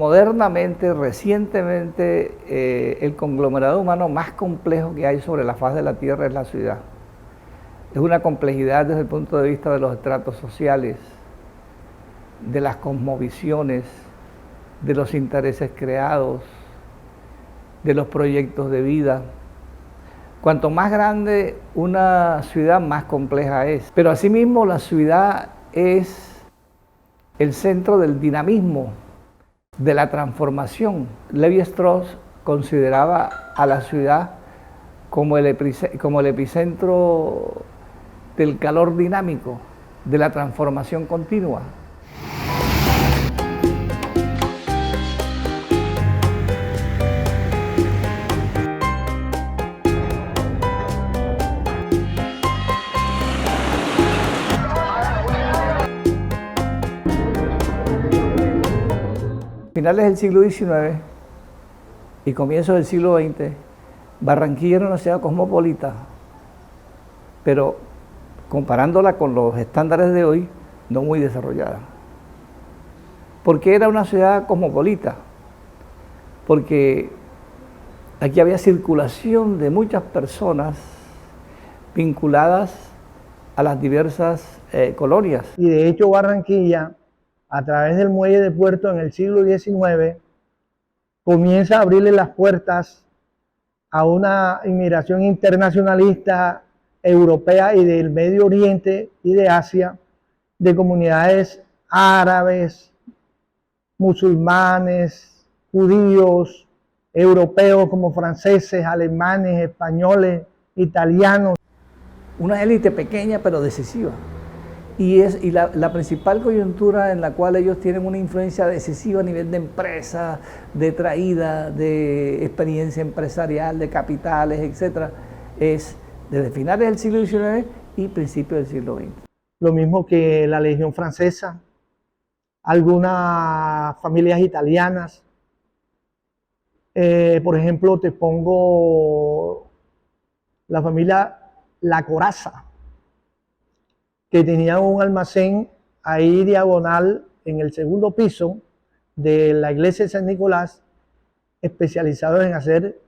modernamente, recientemente, el conglomerado humano más complejo que hay sobre la faz de la Tierra es la ciudad. Es una complejidad desde el punto de vista de los estratos sociales, de las cosmovisiones, de los intereses creados, de los proyectos de vida. Cuanto más grande una ciudad, más compleja es. Pero asimismo la ciudad es el centro del dinamismo, de la transformación. Lévi-Strauss consideraba a la ciudad como el epicentro del calor dinámico, de la transformación continua. Finales del siglo XIX y comienzos del siglo XX, Barranquilla era una ciudad cosmopolita, pero comparándola con los estándares de hoy, no muy desarrollada. ¿Por qué era una ciudad cosmopolita? Porque aquí había circulación de muchas personas vinculadas a las diversas colonias. Y de hecho Barranquilla, a través del muelle de puerto en el siglo XIX, comienza a abrirle las puertas a una inmigración internacionalista europea y del Medio Oriente y de Asia, de comunidades árabes, musulmanes, judíos, europeos como franceses, alemanes, españoles, italianos. Una élite pequeña pero decisiva. Y la principal coyuntura en la cual ellos tienen una influencia decisiva a nivel de empresa, de traída, de experiencia empresarial, de capitales, etc., es desde finales del siglo XIX y principios del siglo XX. Lo mismo que la Legión Francesa, algunas familias italianas. Por ejemplo, te pongo la familia La Corazza, que tenía un almacén ahí diagonal en el segundo piso de la iglesia de San Nicolás, especializado en hacer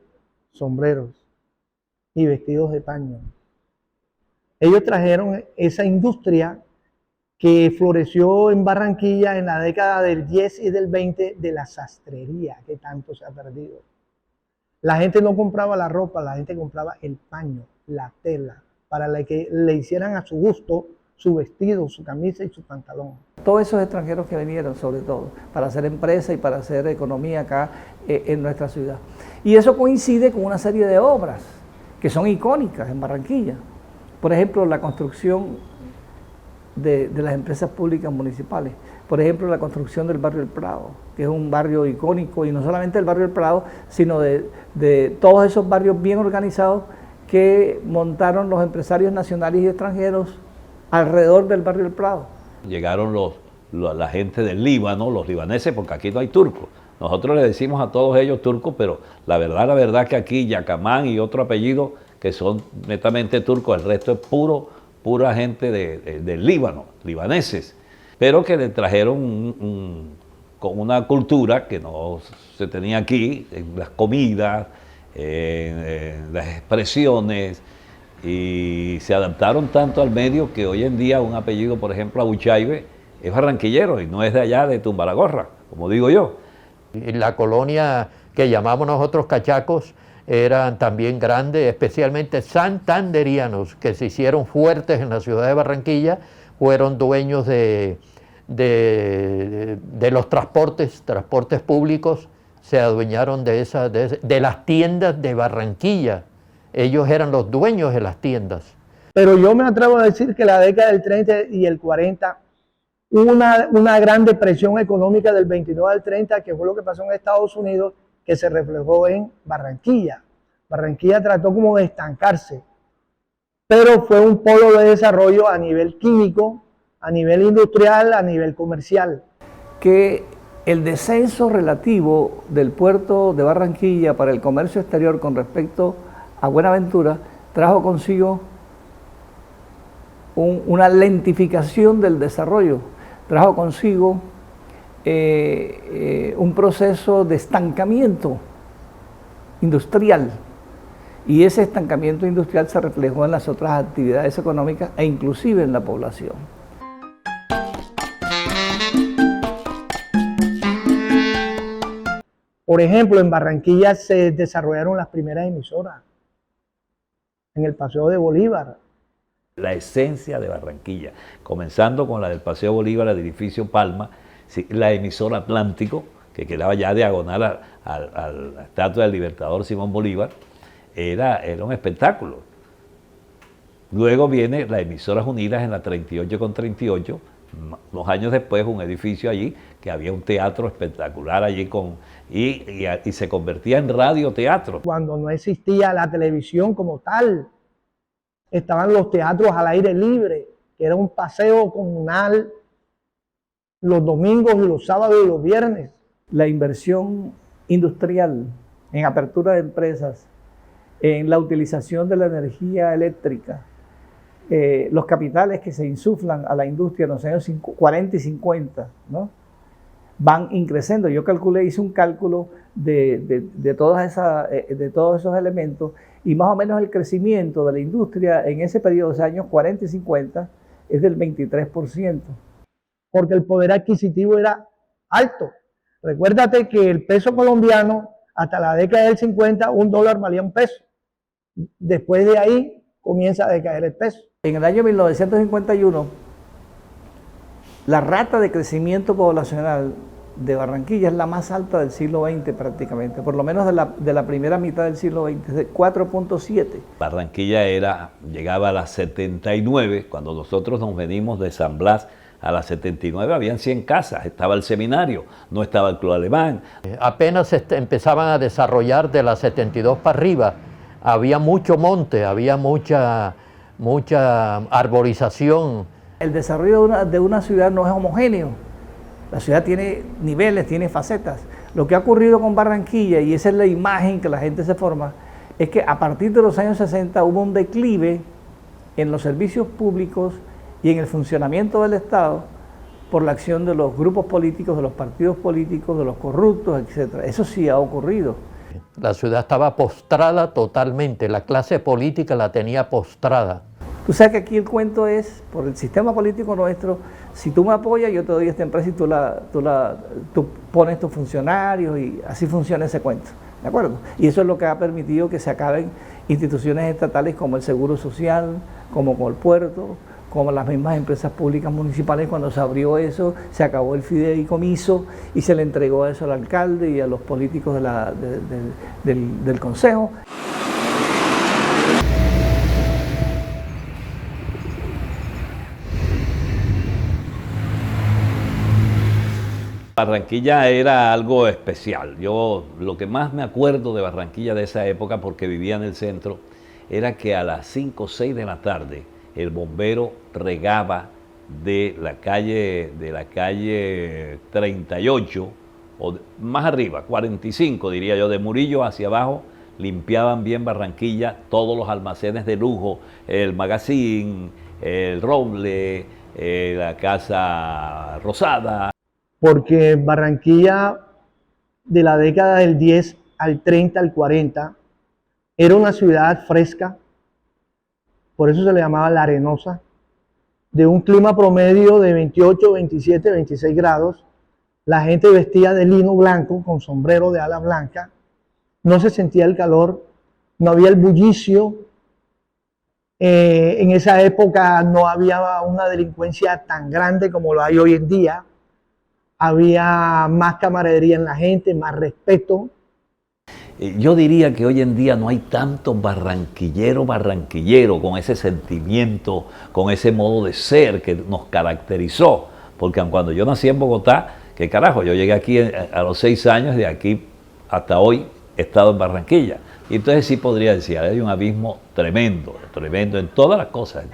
sombreros y vestidos de paño. Ellos trajeron esa industria que floreció en Barranquilla en la década del 10 y del 20 de la sastrería, que tanto se ha perdido. La gente no compraba la ropa, la gente compraba el paño, la tela, para que le hicieran a su gusto su vestido, su camisa y su pantalón. Todos esos extranjeros que vinieron, sobre todo, para hacer empresa y para hacer economía acá en nuestra ciudad. Y eso coincide con una serie de obras que son icónicas en Barranquilla. Por ejemplo, la construcción de las empresas públicas municipales. Por ejemplo, la construcción del barrio El Prado, que es un barrio icónico, y no solamente el barrio El Prado, sino de todos esos barrios bien organizados que montaron los empresarios nacionales y extranjeros alrededor del barrio El Prado. Llegaron la gente del Líbano, los libaneses, porque aquí no hay turcos. Nosotros le decimos a todos ellos turcos, pero la verdad que aquí Yacamán y otro apellido que son netamente turcos, el resto es pura gente del Líbano, libaneses, pero que le trajeron con una cultura que no se tenía aquí, en las comidas, en las expresiones, y se adaptaron tanto al medio que hoy en día un apellido, por ejemplo, Abuchaibe, es barranquillero y no es de allá de Tumbaragorra, como digo yo. La colonia que llamamos nosotros cachacos eran también grandes, especialmente santanderianos, que se hicieron fuertes en la ciudad de Barranquilla, fueron dueños de los transportes públicos, se adueñaron de las tiendas de Barranquilla. Ellos eran los dueños de las tiendas. Pero yo me atrevo a decir que la década del 30 y el 40 hubo una gran depresión económica del 29 al 30, que fue lo que pasó en Estados Unidos, que se reflejó en Barranquilla. Barranquilla trató como de estancarse, pero fue un polo de desarrollo a nivel químico, a nivel industrial, a nivel comercial. Que el descenso relativo del puerto de Barranquilla para el comercio exterior con respecto a Buenaventura trajo consigo una lentificación del desarrollo, trajo consigo un proceso de estancamiento industrial, y ese estancamiento industrial se reflejó en las otras actividades económicas e inclusive en la población. Por ejemplo, en Barranquilla se desarrollaron las primeras emisoras, en el Paseo de Bolívar. La esencia de Barranquilla, comenzando con la del Paseo Bolívar, el edificio Palma, la emisora Atlántico, que quedaba ya diagonal a la estatua del Libertador Simón Bolívar, era un espectáculo. Luego viene las emisoras unidas en la 38 con 38, unos años después un edificio allí, que había un teatro espectacular allí y se convertía en radioteatro. Cuando no existía la televisión como tal, estaban los teatros al aire libre, que era un paseo comunal los domingos y los sábados y los viernes. La inversión industrial en apertura de empresas, en la utilización de la energía eléctrica, los capitales que se insuflan a la industria en los años 40 y 50, ¿no?, van increciendo. Yo hice un cálculo de todos esos elementos, y más o menos el crecimiento de la industria en ese periodo de años 40 y 50 es del 23%. Porque el poder adquisitivo era alto. Recuérdate que el peso colombiano, hasta la década del 50, $1 valía $1. Después de ahí comienza a decaer el peso. En el año 1951, la rata de crecimiento poblacional de Barranquilla es la más alta del siglo XX prácticamente, por lo menos de la primera mitad del siglo XX, de 4.7. Barranquilla llegaba a las 79, cuando nosotros nos venimos de San Blas a las 79, habían 100 casas, estaba el seminario, no estaba el Club Alemán. Apenas empezaban a desarrollar de las 72 para arriba, había mucho monte, había mucha arborización. El desarrollo de una ciudad no es homogéneo. La ciudad tiene niveles, tiene facetas. Lo que ha ocurrido con Barranquilla, y esa es la imagen que la gente se forma, es que a partir de los años 60 hubo un declive en los servicios públicos y en el funcionamiento del Estado por la acción de los grupos políticos, de los partidos políticos, de los corruptos, etc. Eso sí ha ocurrido. La ciudad estaba postrada totalmente, la clase política la tenía postrada. Tú sabes que aquí el cuento es, por el sistema político nuestro, si tú me apoyas, yo te doy esta empresa y tú pones tus funcionarios, y así funciona ese cuento, ¿de acuerdo? Y eso es lo que ha permitido que se acaben instituciones estatales como el Seguro Social, como el puerto, como las mismas empresas públicas municipales. Cuando se abrió eso, se acabó el fideicomiso y se le entregó eso al alcalde y a los políticos del consejo. Barranquilla era algo especial. Yo lo que más me acuerdo de Barranquilla de esa época, porque vivía en el centro, era que a las 5 o 6 de la tarde el bombero regaba de la calle 38, o más arriba, 45 diría yo, de Murillo hacia abajo, limpiaban bien Barranquilla, todos los almacenes de lujo, el Magazine, el Roble, la Casa Rosada. Porque Barranquilla, de la década del 10 al 30, al 40, era una ciudad fresca, por eso se le llamaba La Arenosa, de un clima promedio de 28, 27, 26 grados. La gente vestía de lino blanco, con sombrero de ala blanca, no se sentía el calor, no había el bullicio. En esa época no había una delincuencia tan grande como lo hay hoy en día. Había más camaradería en la gente, más respeto. Yo diría que hoy en día no hay tanto barranquillero con ese sentimiento, con ese modo de ser que nos caracterizó. Porque cuando yo nací en Bogotá, ¿qué carajo? Yo llegué aquí a los 6 años, de aquí hasta hoy he estado en Barranquilla. Y entonces sí podría decir, hay un abismo tremendo en todas las cosas.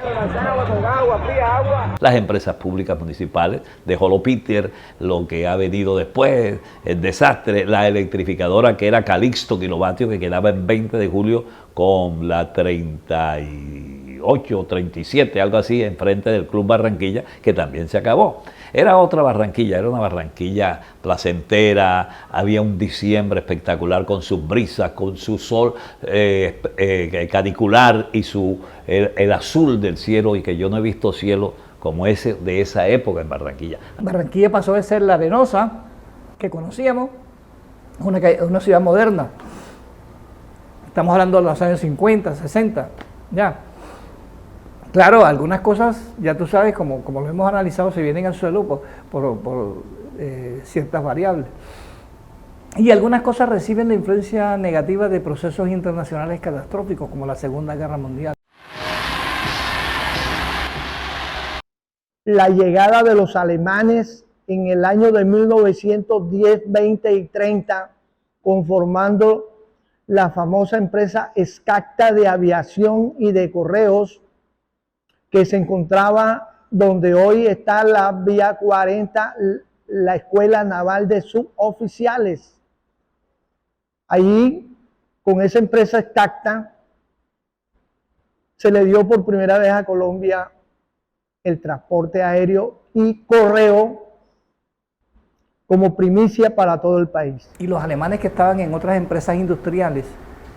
Las empresas públicas municipales, de Jolopiter, lo que ha venido después, el desastre, la electrificadora que era Calixto Kilovatio, que quedaba en 20 de julio con la 38 38 o 37, algo así, enfrente del Club Barranquilla, que también se acabó. Era otra Barranquilla, era una Barranquilla placentera, había un diciembre espectacular con sus brisas, con su sol canicular y el azul del cielo, y que yo no he visto cielo como ese de esa época en Barranquilla. Barranquilla pasó de ser la arenosa que conocíamos a una ciudad moderna. Estamos hablando de los años 50, 60, ya. Claro, algunas cosas, ya tú sabes, como lo hemos analizado, se vienen al suelo por ciertas variables. Y algunas cosas reciben la influencia negativa de procesos internacionales catastróficos, como la Segunda Guerra Mundial. La llegada de los alemanes en el año de 1910, 20 y 30, conformando la famosa empresa Escacta de aviación y de correos, que se encontraba donde hoy está la Vía 40, la Escuela Naval de Suboficiales. Allí, con esa empresa Escacta, se le dio por primera vez a Colombia el transporte aéreo y correo como primicia para todo el país. Y los alemanes que estaban en otras empresas industriales,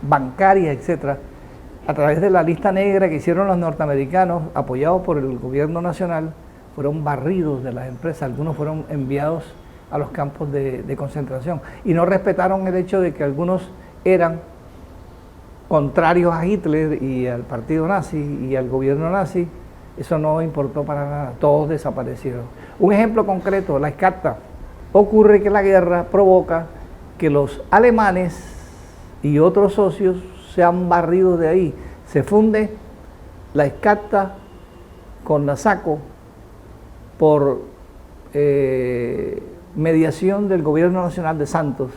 bancarias, etcétera, a través de la lista negra que hicieron los norteamericanos, apoyados por el gobierno nacional, fueron barridos de las empresas, algunos fueron enviados a los campos de concentración y no respetaron el hecho de que algunos eran contrarios a Hitler y al partido nazi y al gobierno nazi. Eso no importó para nada, todos desaparecieron. Un ejemplo concreto, la Escacta. Ocurre que la guerra provoca que los alemanes y otros socios sean barridos de ahí. Se funde la Escacta con la SACO por mediación del gobierno nacional de Santos,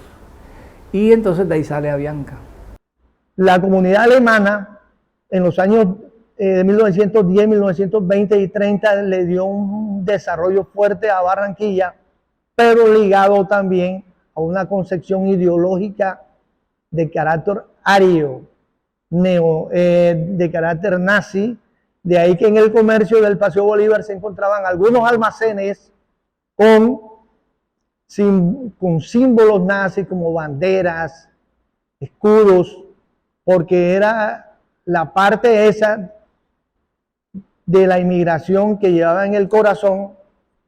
y entonces de ahí sale Avianca. La comunidad alemana en los años de 1910, 1920 y 30 le dio un desarrollo fuerte a Barranquilla, pero ligado también a una concepción ideológica de carácter ario, de carácter nazi. De ahí que en el comercio del Paseo Bolívar se encontraban algunos almacenes con símbolos nazis como banderas, escudos, porque era la parte esa de la inmigración que llevaba en el corazón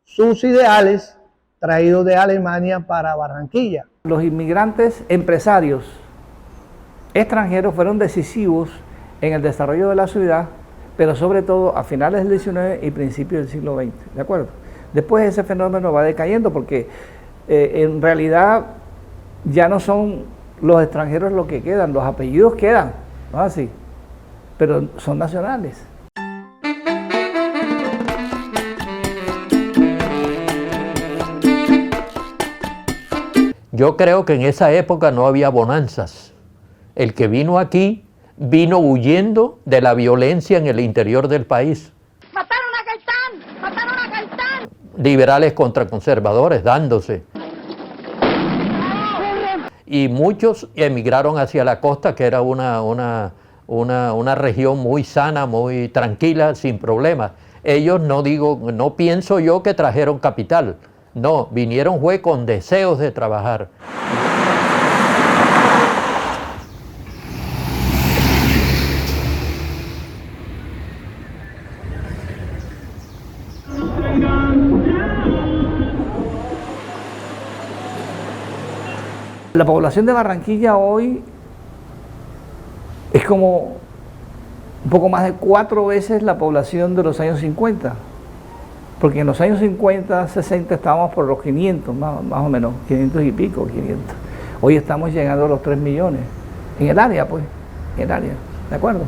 sus ideales traídos de Alemania para Barranquilla. Los inmigrantes empresarios extranjeros fueron decisivos en el desarrollo de la ciudad, pero sobre todo a finales del XIX y principios del siglo XX, ¿de acuerdo? Después ese fenómeno va decayendo porque en realidad ya no son los extranjeros los que quedan, los apellidos quedan, ¿no? Así, pero son nacionales. Yo creo que en esa época no había bonanzas. El que vino aquí vino huyendo de la violencia en el interior del país. ¡Mataron a Gaitán! ¡Mataron a Gaitán! Liberales contra conservadores dándose. Y muchos emigraron hacia la costa, que era una región muy sana, muy tranquila, sin problemas. Ellos no pienso yo que trajeron capital. No, vinieron fue con deseos de trabajar. La población de Barranquilla hoy es como un poco más de 4 veces la población de los años 50. Porque en los años 50, 60 estábamos por los 500, más o menos, 500 y pico, 500. Hoy estamos llegando a los 3 millones, en el área, pues, en el área, ¿de acuerdo?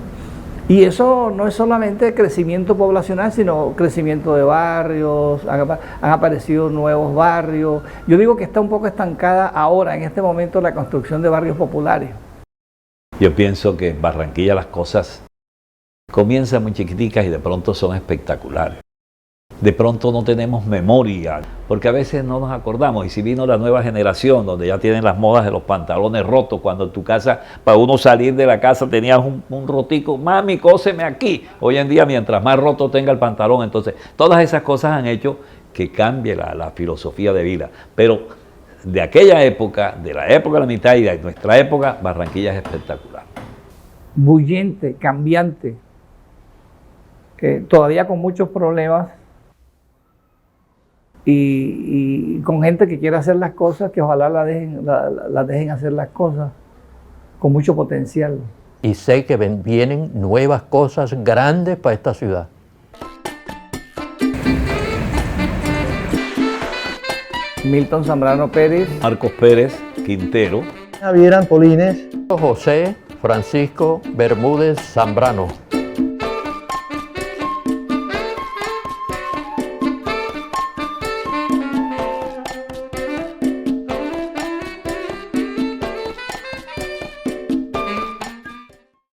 Y eso no es solamente crecimiento poblacional, sino crecimiento de barrios, han aparecido nuevos barrios. Yo digo que está un poco estancada ahora, en este momento, la construcción de barrios populares. Yo pienso que en Barranquilla las cosas comienzan muy chiquiticas y de pronto son espectaculares. De pronto no tenemos memoria, porque a veces no nos acordamos. Y si vino la nueva generación, donde ya tienen las modas de los pantalones rotos, cuando en tu casa, para uno salir de la casa tenías un rotico, mami, cóseme aquí. Hoy en día, mientras más roto tenga el pantalón, entonces, todas esas cosas han hecho que cambie la filosofía de vida. Pero de aquella época, de la época de la mitad y de nuestra época, Barranquilla es espectacular. Bullente, cambiante, todavía con muchos problemas y con gente que quiere hacer las cosas, que ojalá la dejen hacer las cosas con mucho potencial. Y sé que vienen nuevas cosas grandes para esta ciudad. Milton Zambrano Pérez, Marcos Pérez Quintero, Javier Antolines. José Francisco Bermúdez Zambrano.